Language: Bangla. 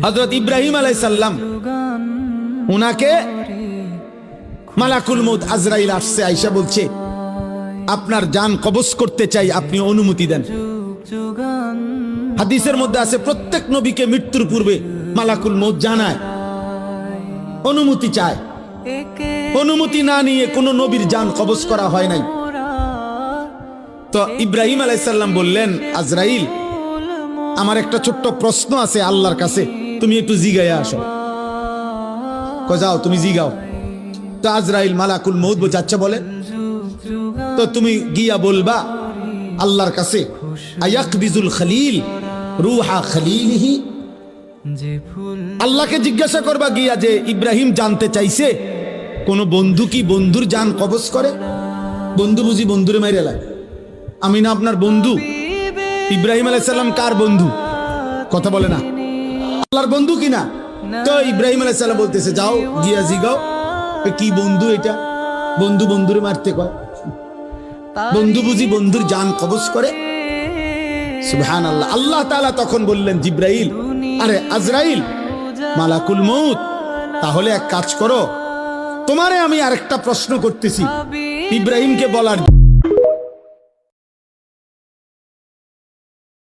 হযরত ইব্রাহিম আলাইহিস সালাম উনাকে মালাকুল মউত আজরাইল আসছে, আয়েশা বলছে আপনার জান কবজ করতে চাই, আপনি অনুমতি দেন। হাদিসের মধ্যে আছে প্রত্যেক নবীকে মৃত্যুর পূর্বে মালাকুল মউত জানায়, অনুমতি চায়। অনুমতি না নিয়ে কোনো নবীর জান কবজ করা হয় নাই। তো ইব্রাহিম আলাইহিস সালাম বললেন, আজরাইল আমার একটা ছোট্ট প্রশ্ন আছে আল্লাহর কাছে, তুমি একটু জিগাইয়া আসো। যাও তুমি জিগাও। তো আজরাইল মালাকুল মউত বলছে আচ্ছা বলে। তো তুমি গিয়া বলবা আল্লাহর কাছে, আয়াকবিজুল খলিল রূহা খলিলিহি, আল্লাহকে জিজ্ঞাসা করবা গিয়া যে ইব্রাহিম জানতে চাইছে কোন বন্ধু কি বন্ধুর জান কবজ করে? বন্ধু বুঝি বন্ধুরে মাইরে লাগে? আমি না আপনার বন্ধু? ইব্রাহিম আলাইহিস সালাম কার বন্ধু? কথা বলে না, আল্লাহর বন্ধু কিনা? তো ইব্রাহিম আলাইহিস সালাম বলতেছে যাও গিয়া জিগাও কি বন্ধু এটা, বন্ধু বন্ধুরে মারতে কয়? বন্ধু বুঝি বন্ধুর জান কবজ করে? সুবহানাল্লাহ। আল্লাহ তাআলা তখন বললেন, জিব্রাইল আরে আজরাইল মালাকুল মউত, তাহলে এক কাজ করো, তোমারে আমি আরেকটা প্রশ্ন করতেছি ইব্রাহিমকে বলার